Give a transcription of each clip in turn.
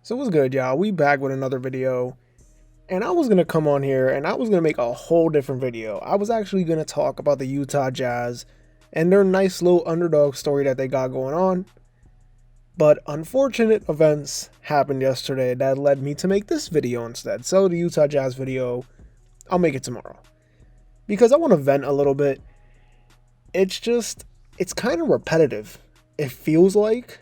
So what's good, y'all? We back with another video. And I was going to come on here and I was going to make a whole different video. I was actually going to talk about the Utah Jazz and their nice little underdog story that they got going on. But unfortunate events happened yesterday that led me to make this video instead. So the Utah Jazz video, I'll make it tomorrow. Because I want to vent a little bit. It's kind of repetitive. It feels like.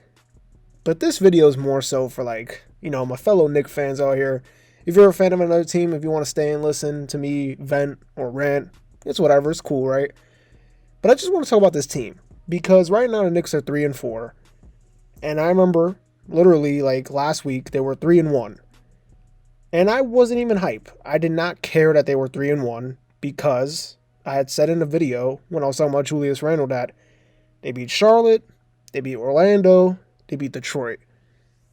But this video is more so for my fellow Knicks fans out here. If you're a fan of another team, if you want to stay and listen to me vent or rant, it's whatever, it's cool, right? But I just want to talk about this team because right now the Knicks are 3-4. And I remember literally last week they were 3-1. And I wasn't even hype. I did not care that they were 3-1 because I had said in the video when I was talking about Julius Randle that they beat Charlotte, they beat Orlando, they beat Detroit.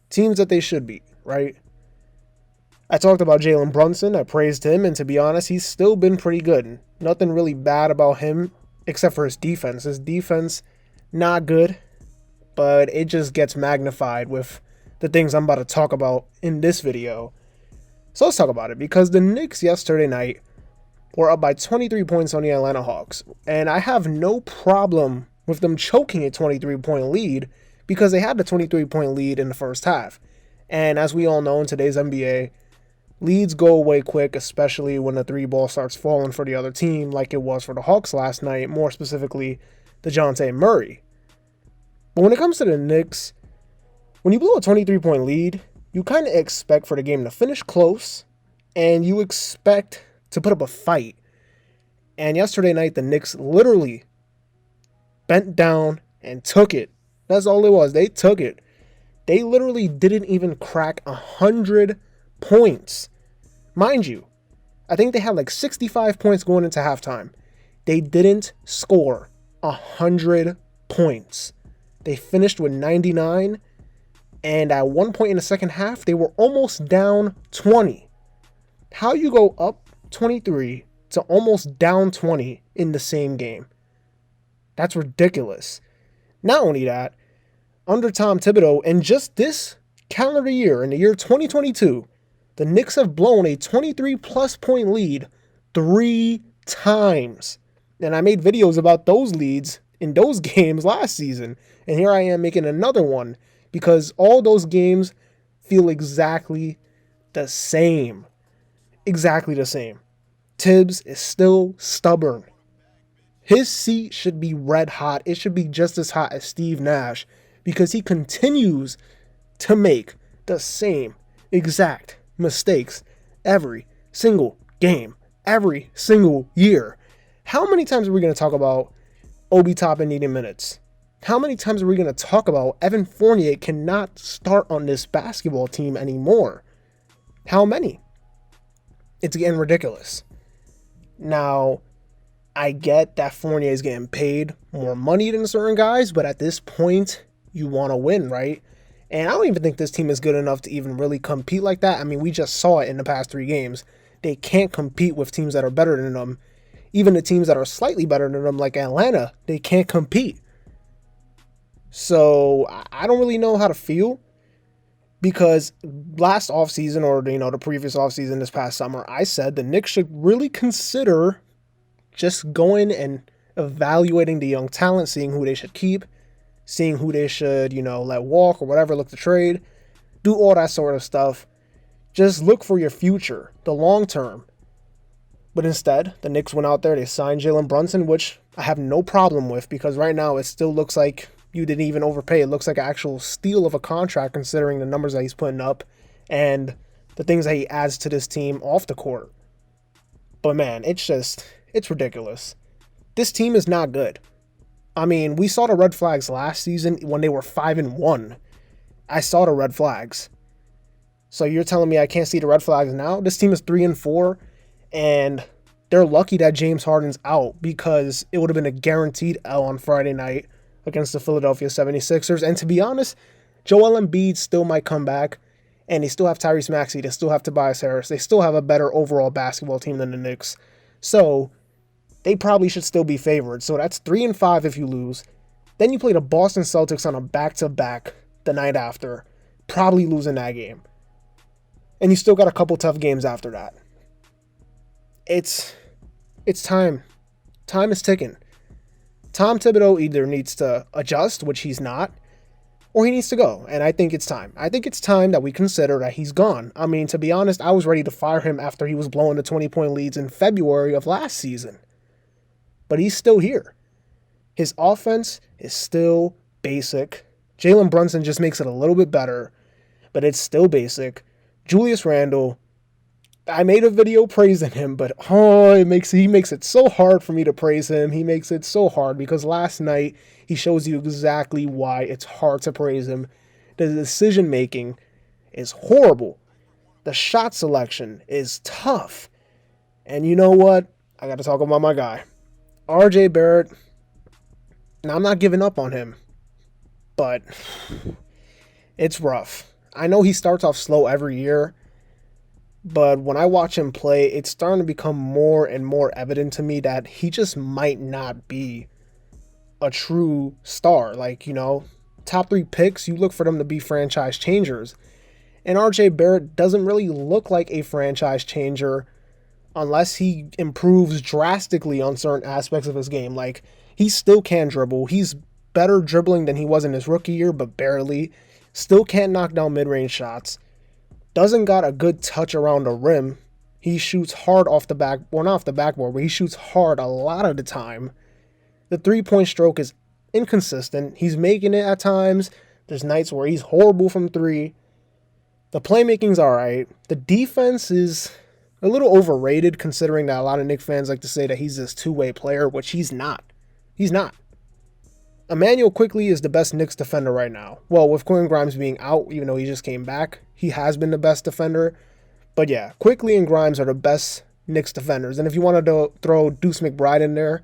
Teams that they should beat, right? I talked about Jalen Brunson. I praised him, and to be honest, he's still been pretty good. Nothing really bad about him except for his defense. His defense, not good, but it just gets magnified with the things I'm about to talk about in this video. So let's talk about it, because the Knicks yesterday night were up by 23 points on the Atlanta Hawks, and I have no problem with them choking a 23-point lead because they had the 23-point lead in the first half. And as we all know in today's NBA, leads go away quick, especially when the three ball starts falling for the other team like it was for the Hawks last night, more specifically DeJounte Murray. But when it comes to the Knicks, when you blow a 23-point lead, you kind of expect for the game to finish close, and you expect to put up a fight. And yesterday night, the Knicks literally bent down and took it. That's all it was. They took it. They literally didn't even crack 100 points. Mind you, I think they had 65 points going into halftime. They didn't score 100 points. They finished with 99, and at one point in the second half, they were almost down 20. How you go up 23 to almost down 20 in the same game? That's ridiculous. Not only that, under Tom Thibodeau, in just this calendar year, in the year 2022, the Knicks have blown a 23-plus point lead 3 times. And I made videos about those leads in those games last season. And here I am making another one because all those games feel exactly the same. Exactly the same. Tibbs is still stubborn. His seat should be red hot. It should be just as hot as Steve Nash because he continues to make the same exact mistakes every single game, every single year. How many times are we going to talk about Obi Toppin needing minutes? How many times are we going to talk about Evan Fournier cannot start on this basketball team anymore? How many? It's getting ridiculous. Now, I get that Fournier is getting paid more money than certain guys, but at this point, you want to win, right? And I don't even think this team is good enough to even really compete like that. I mean, we just saw it in the past 3 games. They can't compete with teams that are better than them. Even the teams that are slightly better than them, like Atlanta, they can't compete. So I don't really know how to feel because last offseason or, the previous offseason this past summer, I said the Knicks should really consider just going and evaluating the young talent, seeing who they should keep, seeing who they should, let walk or whatever, look to trade, do all that sort of stuff. Just look for your future, the long term. But instead, the Knicks went out there, they signed Jalen Brunson, which I have no problem with because right now it still looks like you didn't even overpay. It looks like an actual steal of a contract considering the numbers that he's putting up and the things that he adds to this team off the court. But man, it's ridiculous. This team is not good. I mean, we saw the red flags last season when they were 5-1. I saw the red flags. So you're telling me I can't see the red flags now? This team is 3-4, and they're lucky that James Harden's out because it would have been a guaranteed L on Friday night against the Philadelphia 76ers. And to be honest, Joel Embiid still might come back, and they still have Tyrese Maxey. They still have Tobias Harris. They still have a better overall basketball team than the Knicks. So they probably should still be favored. So that's 3-5 if you lose. Then you play the Boston Celtics on a back-to-back the night after, probably losing that game. And you still got a couple tough games after that. It's time. Time is ticking. Tom Thibodeau either needs to adjust, which he's not, or he needs to go. And I think it's time. I think it's time that we consider that he's gone. I mean, to be honest, I was ready to fire him after he was blowing the 20-point leads in February of last season. But he's still here. His offense is still basic. Jalen Brunson just makes it a little bit better, but it's still basic. Julius Randle, I made a video praising him, but he makes it so hard for me to praise him. He makes it so hard because last night he shows you exactly why it's hard to praise him. The decision making is horrible. The shot selection is tough. And you know what? I got to talk about my guy, RJ Barrett. Now, I'm not giving up on him, but it's rough. I know he starts off slow every year, but when I watch him play, it's starting to become more and more evident to me that he just might not be a true star. Like, top 3 picks, you look for them to be franchise changers. And RJ Barrett doesn't really look like a franchise changer unless he improves drastically on certain aspects of his game. Like, he still can dribble. He's better dribbling than he was in his rookie year, but barely. Still can't knock down mid-range shots. Doesn't got a good touch around the rim. He shoots hard off the back, well, not off the backboard, but he shoots hard a lot of the time. The three-point stroke is inconsistent. He's making it at times. There's nights where he's horrible from 3. The playmaking's all right. The defense is a little overrated considering that a lot of Knicks fans like to say that he's this two-way player, which he's not. He's not. Immanuel Quickley is the best Knicks defender right now. Well, with Quentin Grimes being out, even though he just came back, he has been the best defender. But yeah, Quickley and Grimes are the best Knicks defenders. And if you wanted to throw Deuce McBride in there,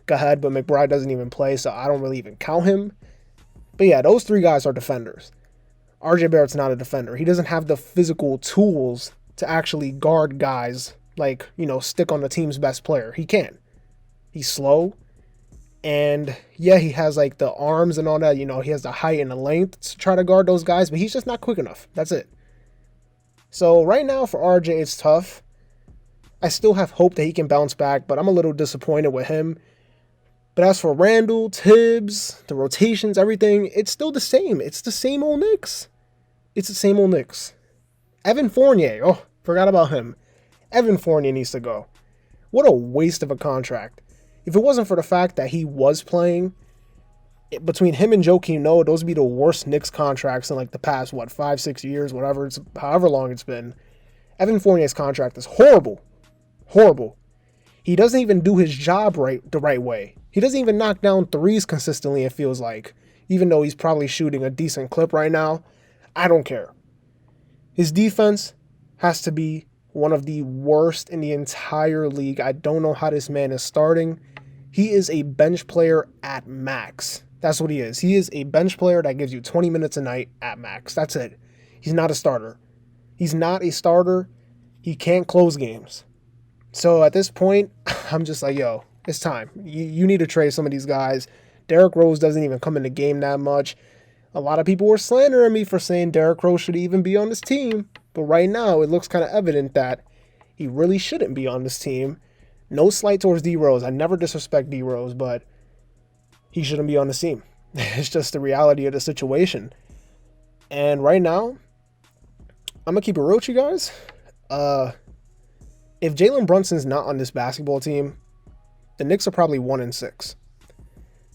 go ahead, but McBride doesn't even play, so I don't really even count him. But yeah, those 3 guys are defenders. RJ Barrett's not a defender. He doesn't have the physical tools to actually guard guys like, stick on the team's best player. He can't. He's slow. And yeah, he has like the arms and all that, he has the height and the length to try to guard those guys, but he's just not quick enough. That's it. So right now for RJ, it's tough. I still have hope that he can bounce back, but I'm a little disappointed with him. But as for Randle, Tibbs, the rotations, everything, it's still the same. It's the same old Knicks. It's the same old Knicks. Evan Fournier, forgot about him. Evan Fournier needs to go. What a waste of a contract. If it wasn't for the fact that he was playing, between him and Joakim Noah, those would be the worst Knicks contracts in like the past, 5-6 years, however long it's been. Evan Fournier's contract is horrible. Horrible. He doesn't even do his job the right way. He doesn't even knock down threes consistently, it feels like. Even though he's probably shooting a decent clip right now, I don't care. His defense has to be one of the worst in the entire league. I don't know how this man is starting. He is a bench player at max. That's what he is. He is a bench player that gives you 20 minutes a night at max. That's it. He's not a starter. He's not a starter. He can't close games. So at this point, I'm just like, it's time. You need to trade some of these guys. Derrick Rose doesn't even come in the game that much. A lot of people were slandering me for saying Derrick Rose should even be on this team. But right now, it looks kind of evident that he really shouldn't be on this team. No slight towards D Rose. I never disrespect D Rose, but he shouldn't be on this team. It's just the reality of the situation. And right now, I'm going to keep it real with you guys. If Jalen Brunson's not on this basketball team, the Knicks are probably 1-6.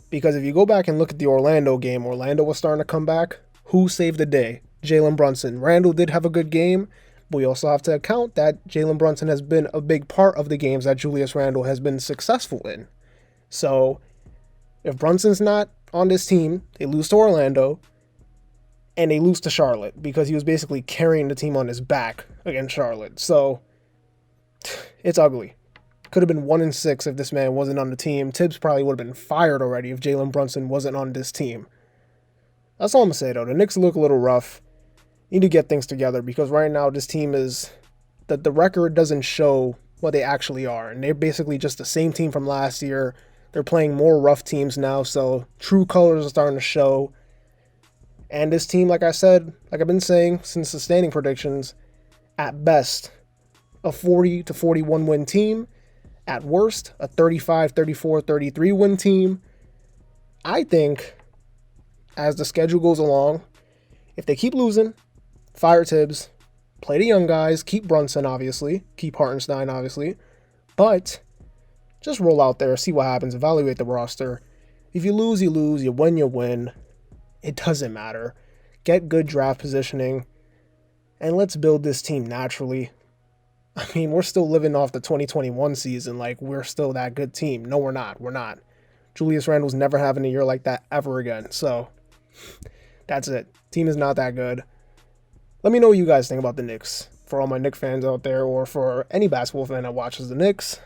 Because if you go back and look at the Orlando game, Orlando was starting to come back. Who saved the day? Jalen Brunson. Randle did have a good game, but we also have to account that Jalen Brunson has been a big part of the games that Julius Randle has been successful in. So if Brunson's not on this team, they lose to Orlando, and they lose to Charlotte because he was basically carrying the team on his back against Charlotte. So it's ugly. Could have been 1-6 if this man wasn't on the team. Tibbs probably would have been fired already if Jalen Brunson wasn't on this team. That's all I'm going to say, though. The Knicks look a little rough. Need to get things together because right now this team is... The record doesn't show what they actually are. And they're basically just the same team from last year. They're playing more rough teams now, so true colors are starting to show. And this team, like I said, like I've been saying since the standing predictions, At best, a 40 to 41 win team. At worst, a 35, 34, 33 win team. I think as the schedule goes along, if they keep losing, fire Tibbs, play the young guys, keep Brunson, obviously, keep Hartenstein, obviously, but just roll out there, see what happens, evaluate the roster. If you lose, you lose. You win, you win. It doesn't matter. Get good draft positioning, and let's build this team naturally. I mean, we're still living off the 2021 season. Like, we're still that good team. No, we're not. We're not. Julius Randle's never having a year like that ever again. So, that's it. Team is not that good. Let me know what you guys think about the Knicks. For all my Knicks fans out there, or for any basketball fan that watches the Knicks.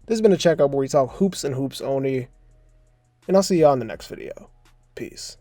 This has been a checkup where we talk hoops and hoops only. And I'll see you on the next video. Peace.